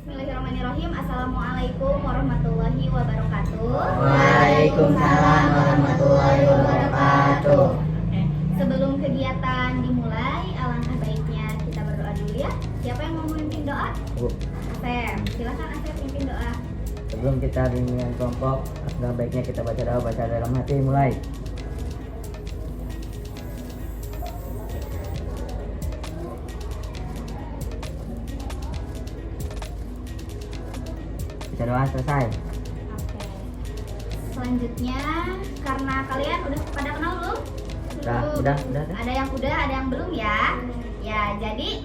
Bismillahirrahmanirrahim. Assalamualaikum warahmatullahi wabarakatuh. Waalaikumsalam warahmatullahi wabarakatuh. Oke. Sebelum kegiatan dimulai, alangkah baiknya kita berdoa dulu ya. Siapa yang mau memimpin doa? Bu, Asep, silakan Asep pimpin doa. sebelum kita bimbingan kelompok, alangkah baiknya kita baca doa dalam hati. Mulai. Baca doa selesai. Oke. Selanjutnya, karena kalian udah pada kenal belum? Udah. Ada yang udah, ada yang belum ya. Ya, jadi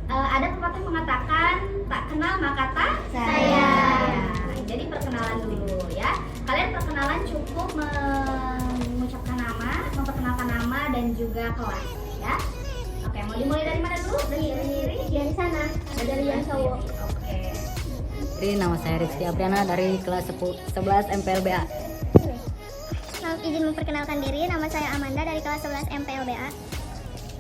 ada pepatah mengatakan tak kenal maka tak sayang. Jadi perkenalan dulu ya. Kalian perkenalan cukup mengucapkan nama, memperkenalkan nama dan juga kelas ya. Oke, mau dimulai dari mana dulu? Dari sana. Ada dari yang cowok. Oke. Nama saya Rizky Apriana dari kelas 11 MPLBA. Izin memperkenalkan diri, nama saya Amanda dari kelas 11 MPLBA.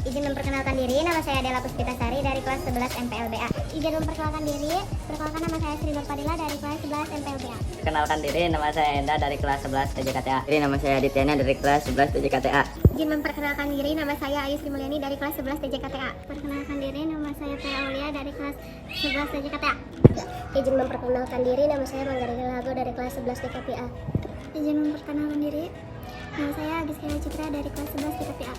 Izin memperkenalkan diri, nama saya Dela Puspitasari dari kelas 11 MPLBA. Izin memperkenalkan diri, perkenalkan nama saya Sri Nur Fadila dari kelas 11 MPLBA. Perkenalkan diri, nama saya Enda dari kelas 11 TJKTA. Nama saya Adityana dari kelas 11 TJKTA. Izin memperkenalkan diri, nama saya Ayu Sri Mulyani dari kelas 11 TJKTA. Perkenalkan diri, nama saya Vera Aulia dari kelas 11 TJKTA. Izin memperkenalkan diri, nama saya Manggarini Lago dari kelas 11 TKPA. Izin memperkenalkan diri, nama saya Giskela Citra dari kelas 11 TKPA.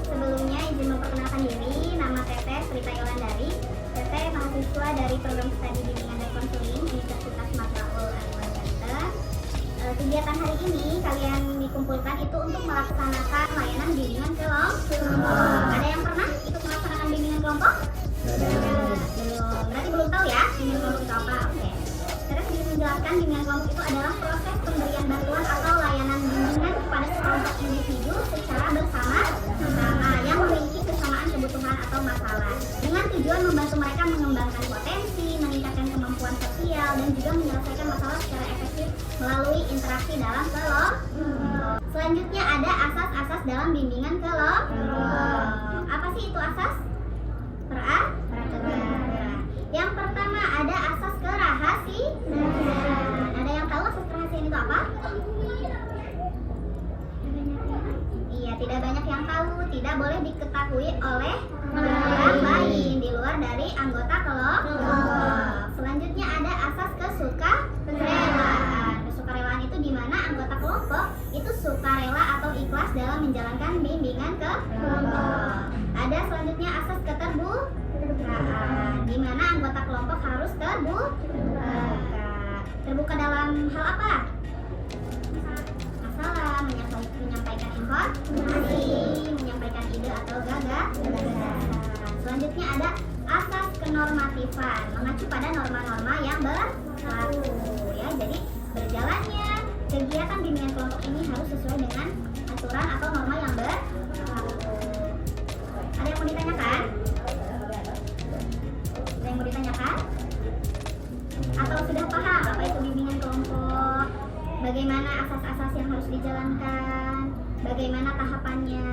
Sebelumnya izin memperkenalkan diri, nama Teteh Prita Yolandari. Teteh mahasiswa dari program studi bimbingan dan konseling Universitas Matraul Anwar Banten. Kegiatan hari ini kalian dikumpulkan itu untuk melaksanakan layanan bimbingan kelompok. Ada yang pernah ikut melaksanakan bimbingan kelompok? Belum. Berarti belum tahu ya bimbingan kelompok itu apa? Oke. Teteh sedikit menjelaskan bimbingan kelompok itu adalah proses pemberian bantuan atau layanan bimbingan kepada sekelompok individu secara bersama-sama yang memiliki kesamaan kebutuhan atau masalah dengan tujuan membantu mereka mengembangkan potensi, meningkatkan kemampuan sosial dan juga menyelesaikan masalah secara efektif melalui interaksi dalam kelompok. Selanjutnya ada asas-asas dalam bimbingan kelompok. Apa sih itu asas? Peraturan. Yang pertama ada asas kerahasiaan. Ada yang tahu asas kerahasiaan itu apa? Iya, tidak banyak yang tahu, tidak boleh diketahui oleh orang lain di luar dari anggota kelompok. Selanjutnya ada asas kesukarelaan. Kesukarelaan itu di mana anggota kelompok itu sukarela atau ikhlas dalam menjalankan bimbingan kelompok. Ada selanjutnya asas keterbukaan, di mana anggota kelompok harus terbuka dalam hal apa? Masalah, menyampaikan informasi, menyampaikan ide atau gagasan. Selanjutnya ada asas kenormatifan, mengacu pada norma-norma yang berlaku ya. Jadi berjalannya kegiatan bimbingan kelompok ini harus sesuai dengan aturan atau norma yang berlaku. Ada yang mau ditanyakan? Ada yang mau ditanyakan? Atau sudah paham apa itu bimbingan kelompok? Bagaimana asas-asas yang harus dijalankan? Bagaimana tahapannya?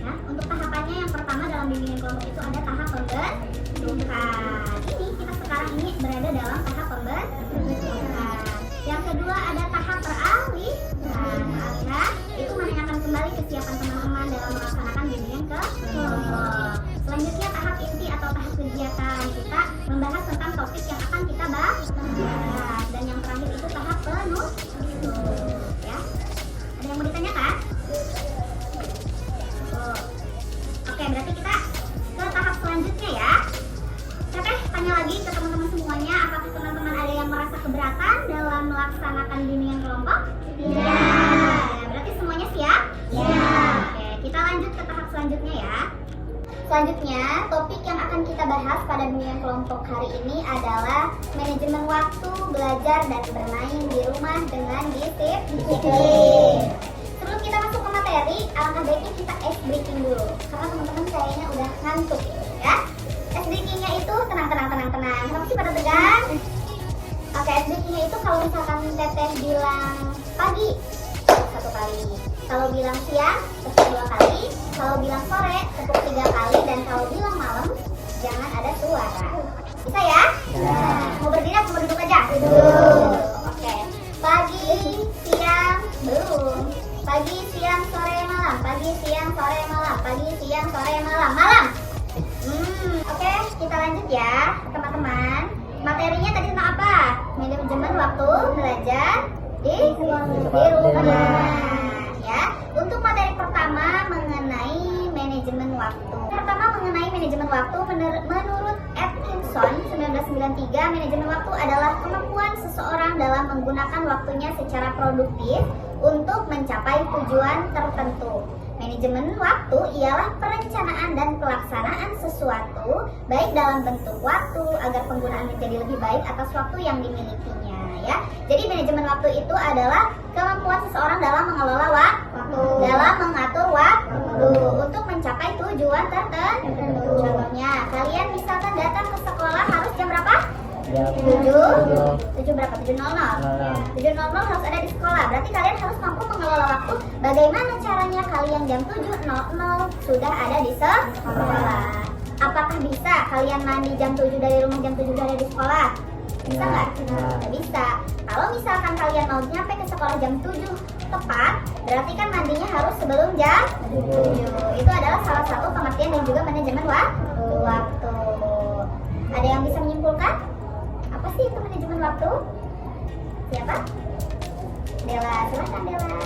Ya, untuk tahapannya yang pertama dalam bimbingan kelompok itu ada tahap pembentukan. Kita sekarang ini berada dalam tahap pembentukan. Yang kedua ada tahap peralihan. Peralihan itu menanyakan kembali kesiapan teman-teman dalam melaksanakan bimbingan kelompok. Selanjutnya tahap inti atau tahap kegiatan, kita membahas tentang topik yang akan kita bahas. Dan yang terakhir itu tahap penutup ya. Ada yang mau ditanyakan? Oke, berarti kita ke tahap selanjutnya ya. Teteh tanya lagi ke teman-teman semuanya, apakah teman-teman ada yang merasa keberatan dalam melaksanakan bimbingan kelompok? Ya. Berarti semuanya siap? Ya. Oke, kita lanjut ke tahap selanjutnya ya. Selanjutnya, topik yang akan kita bahas pada bimbingan kelompok hari ini adalah manajemen waktu, belajar, dan bermain di rumah dengan disiplin. Sebelum kita masuk ke materi, alangkah baiknya kita ice breaking dulu. Karena teman-teman kayaknya udah ngantuk ya. Ice breakingnya itu tenang. Kenapa sih pada tegang? Oke, ice breakingnya itu kalau misalkan Teteh bilang pagi, 1 kali. Kalau bilang siang, tepuk 2 kali. Kalau bilang sore, tepuk 3 kali. Dan kalau bilang malam, jangan ada suara. Bisa ya? Ya. Oke. Pagi, siang, belum. Pagi, siang, sore, malam. Pagi, siang, sore, malam. Pagi, siang, sore, malam. Malam. Oke, kita lanjut ya, teman-teman. Materinya tadi tentang apa? Manajemen waktu belajar di rumah. Ya. Untuk materi pertama mengenai manajemen waktu. Pertama mengenai manajemen waktu menurut Atkinson 1993, manajemen waktu adalah kemampuan seseorang dalam menggunakan waktunya secara produktif untuk mencapai tujuan tertentu. Manajemen waktu ialah perencanaan dan pelaksanaan sesuatu baik dalam bentuk waktu agar penggunaan menjadi lebih baik atas waktu yang dimilikinya, ya. Jadi manajemen waktu itu adalah kemampuan seseorang dalam mengelola waktu, dalam mengatur waktu untuk mencapai tujuan tertentu. Contohnya, kalian misalkan datang ke sekolah harus jam berapa? Jam 7 berapa? 7.00 harus ada di sekolah. Berarti kalian harus mampu mengelola waktu. Bagaimana caranya kalian jam 7.00 sudah ada di sekolah? Apakah bisa kalian mandi jam 7 dari rumah, jam 7 sudah ada di sekolah? Bisa nggak? Nggak bisa. Kalau misalkan kalian mau nyampe ke sekolah jam 7 tepat, berarti kan mandinya harus sebelum jam 7. Itu adalah salah satu pengertian dan juga manajemen waktu. Ada yang bisa menyimpulkan? Apa sih itu manajemen waktu? Siapa? Dela, silakan Dela.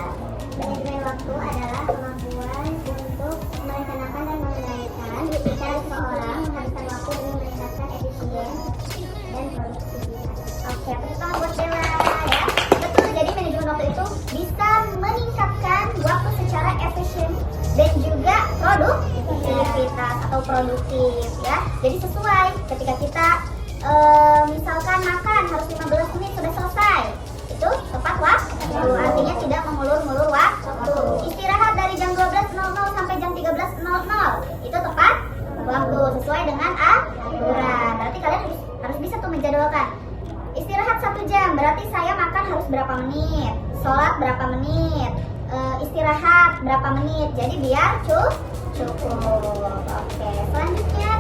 Manajemen waktu adalah kemampuan untuk merencanakan dan mengendalikan cara seseorang menghabiskan waktu dengan meningkatkan efisien dan produktivitas. Oke, pertama buat Dela ya. Betul, jadi manajemen waktu itu bisa meningkatkan waktu secara efisien dan juga produktivitas atau produktif ya. Jadi sesuai ketika kita misalkan makan harus 15 menit sudah selesai. Itu tepat waktu. Artinya tidak mengulur-ulur waktu. Istirahat dari jam 12.00 sampai jam 13.00. Itu tepat waktu sesuai dengan aturan. Berarti kalian harus bisa tuh menjadwalkan. Istirahat 1 jam, berarti saya makan harus berapa menit, sholat berapa menit, istirahat berapa menit. Jadi biar cukup. Oke, selanjutnya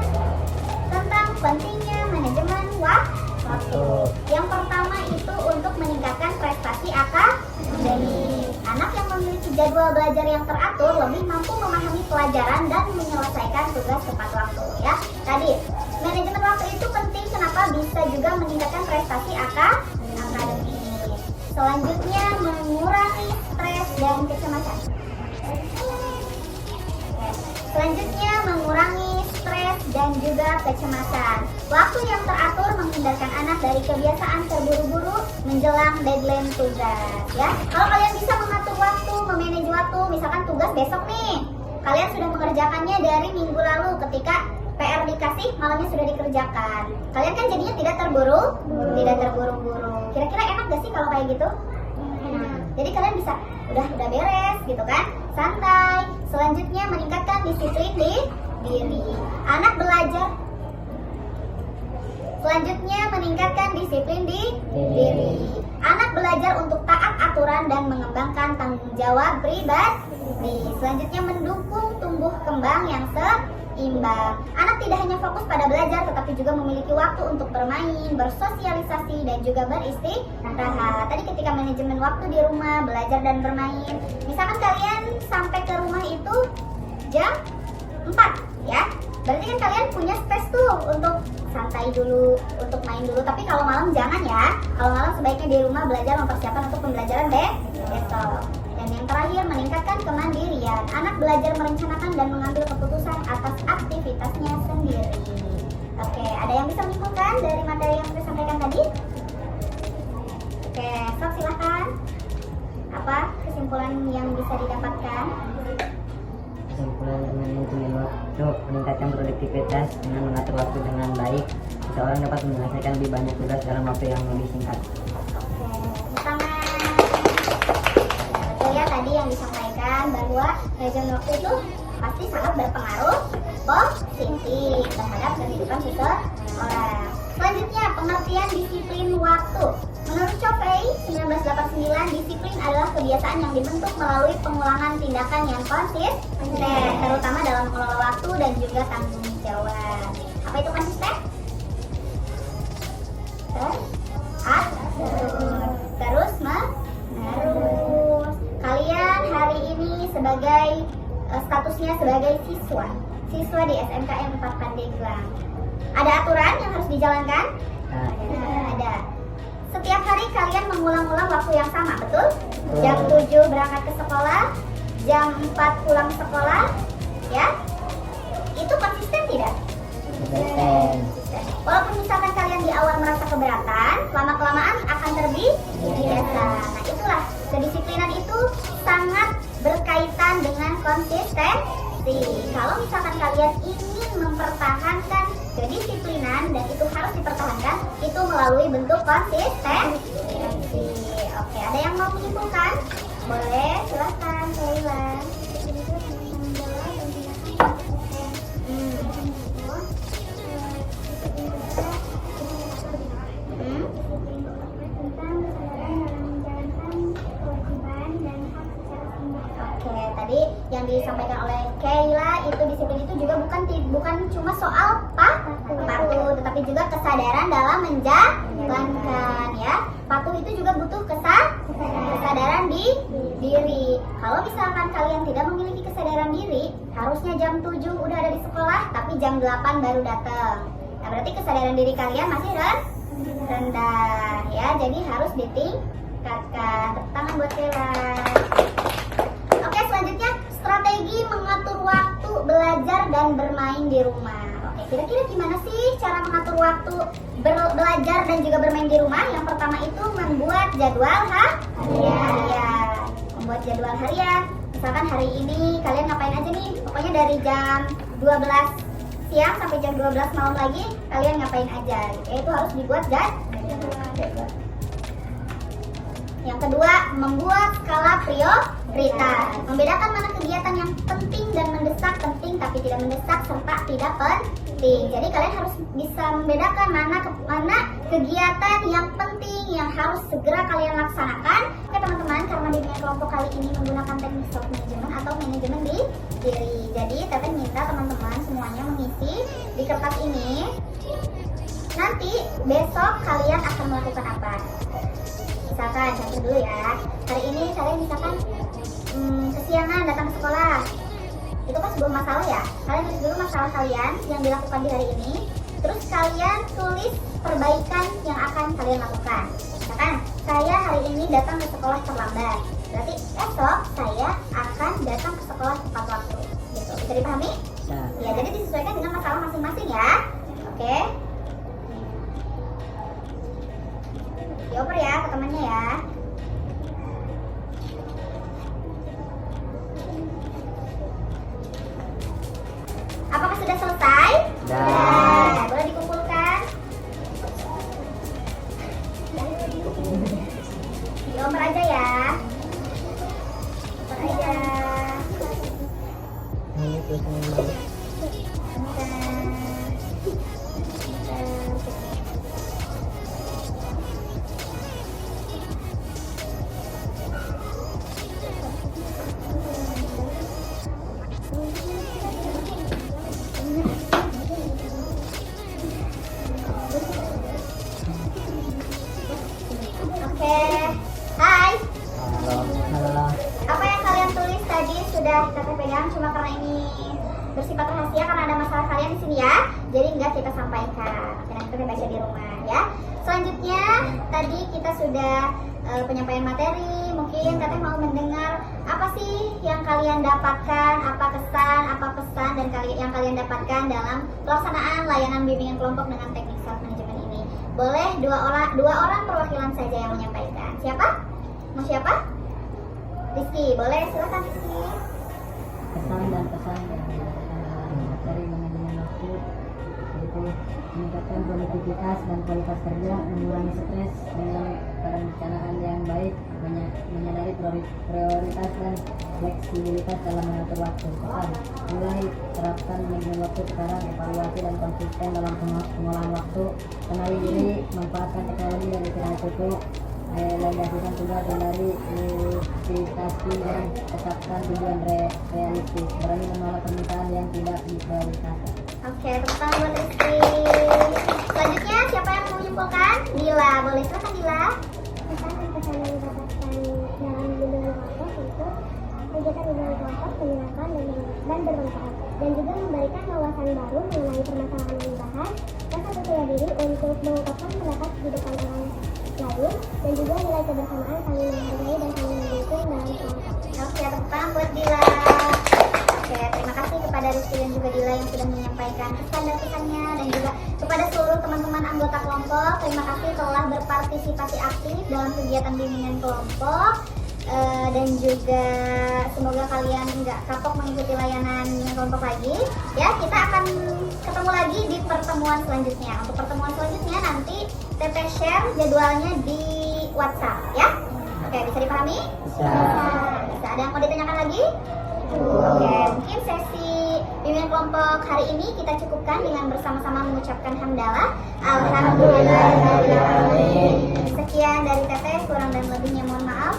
tentang pentingnya manajemen waktu. Yang pertama itu untuk meningkatkan prestasi akademik. Anak yang memiliki jadwal belajar yang teratur lebih mampu memahami pelajaran dan menyelesaikan tugas tepat waktu ya. Tadi manajemen waktu itu penting, kenapa? Bisa juga meningkatkan prestasi akademik. Selanjutnya mengurangi stres dan kecemasan. Selanjutnya mengurangi stres dan juga kecemasan. Waktu yang teratur menghindarkan anak dari kebiasaan terburu-buru menjelang deadline tugas ya. Kalau kalian bisa mengatur waktu, memanage waktu, misalkan tugas besok nih, kalian sudah mengerjakannya dari minggu lalu ketika PR dikasih malamnya sudah dikerjakan. Kalian kan jadinya tidak terburu-buru. Kira-kira enak gak sih kalau kayak gitu? Jadi kalian bisa udah beres gitu kan, santai. Selanjutnya meningkatkan disiplin di diri. Anak belajar. Selanjutnya meningkatkan disiplin di diri. Anak belajar untuk taat aturan dan mengembangkan tanggung jawab pribadi. Selanjutnya mendukung tumbuh kembang yang seimbang. Anak tidak hanya fokus pada belajar, tetapi juga memiliki waktu untuk bermain, bersosialisasi, dan juga beristirahat. Tadi ketika manajemen waktu di rumah, belajar dan bermain. Misalkan kalian sampai ke rumah itu jam 4 ya. Berarti kan kalian punya space tuh untuk santai dulu, untuk main dulu. Tapi kalau malam jangan ya. Kalau malam sebaiknya di rumah belajar, mempersiapkan untuk pembelajaran besok. Dan yang terakhir, meningkatkan kemandirian. Anak belajar merencanakan dan mengambil keputusan atas aktivitasnya sendiri. Oke, ada yang bisa menyimpulkan dari materi yang saya sampaikan tadi? Oke, sok silahkan. Apa kesimpulan yang bisa didapatkan? Kesimpulan manajemen waktu meningkatkan produktivitas dengan mengatur waktu dengan baik. Seseorang dapat menyelesaikan lebih banyak tugas dalam waktu yang lebih singkat. Oke, pertama, betul ya tadi yang disampaikan bahwa manajemen waktu itu pasti sangat berpengaruh positif terhadap kehidupan seseorang. Selanjutnya, pengertian disiplin waktu. Menurut Covey 1989, disiplin adalah kebiasaan yang dibentuk melalui pengulangan tindakan yang konsisten, terutama dalam mengelola waktu dan juga tanggung jawab. Apa itu konsisten? siswa di SMKN 4 Pandeglang. Ada aturan yang harus dijalankan? Ada. Setiap hari kalian mengulang-ulang waktu yang sama, betul? Jam 7 berangkat ke sekolah, jam 4 pulang sekolah, ya? Itu konsisten tidak? Konsisten. Walaupun misalkan kalian di awal merasa keberatan, lama-kelamaan akan terbiasa. Nah, itulah kedisiplinan itu sangat berkaitan dengan konsistensi. Kalau misalkan kalian ingin mempertahankan kedisiplinan dan itu harus dipertahankan, itu melalui bentuk konsistensi. Oke, ada yang mau menyimpulkan? Boleh, silahkan, Laila. Oke, tadi yang disampaikan oleh Keila itu disiplin itu juga bukan cuma soal patuh, tetapi juga kesadaran dalam menjalankan, ya. Patuh itu juga butuh kesadaran di diri. Kalau misalkan kalian tidak memiliki kesadaran diri, harusnya jam 7 udah ada di sekolah, tapi jam 8 baru datang. Nah, berarti kesadaran diri kalian masih rendah, ya. Jadi harus ditingkatkan. Tepuk tangan buat Keila. Oke, selanjutnya strategi mengatur waktu belajar dan bermain di rumah. Oke, kira-kira gimana sih cara mengatur waktu belajar dan juga bermain di rumah? Yang pertama itu membuat jadwal harian. Membuat jadwal harian. Misalkan hari ini kalian ngapain aja nih? Pokoknya dari jam 12 siang sampai jam 12 malam lagi kalian ngapain aja? Itu harus dibuat jadwal. Yang kedua, membuat skala prioritas. Membedakan mana kegiatan yang penting dan mendesak, penting tapi tidak mendesak, serta tidak penting. Jadi kalian harus bisa membedakan mana kegiatan yang penting yang harus segera kalian laksanakan. Oke teman-teman, karena bimbingan kelompok kali ini menggunakan teknik self management atau manajemen diri. Jadi Teteh minta teman-teman semuanya mengisi di kertas ini. Nanti besok kalian akan melakukan apa? Misalkan, contoh dulu ya, hari ini kalian misalkan kesiangan datang ke sekolah. Itu kan sebuah masalah ya. Kalian tulis dulu masalah kalian yang dilakukan di hari ini. Terus kalian tulis perbaikan yang akan kalian lakukan. Misalkan, saya hari ini datang ke sekolah terlambat. Berarti esok saya akan datang ke sekolah tepat waktu. Gitu. Bisa dipahami? Ya, jadi disesuaikan dengan masalah masing-masing ya. Oke. Dioper ya ke temannya ya. Apakah sudah selesai? Sudah. Boleh dikumpulkan? Dioper aja ya. Dioper aja. Hai. Halo. Apa yang kalian tulis tadi sudah Teteh pegang, cuma karena ini bersifat rahasia karena ada masalah kalian di sini ya. Jadi enggak kita sampaikan. Nanti Teteh baca di rumah ya. Selanjutnya tadi kita sudah penyampaian materi. Mungkin Teteh mau mendengar apa sih yang kalian dapatkan, apa kesan, apa pesan dan yang kalian dapatkan dalam pelaksanaan layanan bimbingan kelompok dengan teknik self management ini. Boleh dua orang perwakilan saja yang menyampaikan. Siapa? Mau siapa? Rizky, boleh silakan Rizky. Kesan dan pesan yang didapatkan dalam materi manajemen waktu yaitu meningkatkan produktivitas dan kualitas kerja, mengurangi stres dengan perencanaan yang baik, menyadari prioritas dan fleksibilitas dalam mengatur waktu. Pesan, mulai terapkan manajemen waktu sekarang, evaluasi dan konsisten dalam pengolahan waktu, kenali diri, manfaatkan teknologi dan istirahat cukup, delegasikan tugas dan dari multitasi dan tetapkan tujuan realistis, berani menolak permintaan yang tidak diprioritaskan. Oke, tepuk tangan buat Rizky. Selanjutnya siapa yang mau menyimpulkan? Dila, boleh silakan Dila. Pesan dan pesan yang didapatkan dalam bimbingan kelompok itu kegiatan bimbingan kelompok menyenangkan dan bermanfaat. dan juga memberikan wawasan baru mengenai permasalahan yang dibahas. Rasa percaya diri untuk mengungkapkan pendapat di depan orang lain, dan juga nilai kebersamaan, saling menghargai dan saling mendukung dalam kelompok. Oke, tepuk tangan buat Dila. Oke, terima kasih kepada Rizky dan juga Dila yang sudah menyampaikan pesan dan pesannya, dan juga kepada seluruh teman-teman anggota kelompok. Terima kasih telah berpartisipasi aktif dalam kegiatan bimbingan kelompok. Dan juga semoga kalian nggak kapok mengikuti layanan kelompok lagi. Ya, kita akan ketemu lagi di pertemuan selanjutnya. Untuk pertemuan selanjutnya nanti TP share jadwalnya di WhatsApp ya. Oke, bisa dipahami? Bisa. Ada yang mau ditanyakan lagi? Oke, mungkin sesi bimbingan kelompok hari ini kita cukupkan dengan bersama-sama mengucapkan hamdalah. Alhamdulillahirobbilalamin. Sekian dari Teteh, kurang dan lebihnya mohon maaf.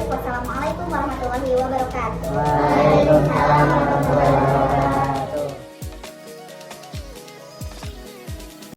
Wassalamualaikum warahmatullahi wabarakatuh. Waalaikumsalam warahmatullahi wabarakatuh.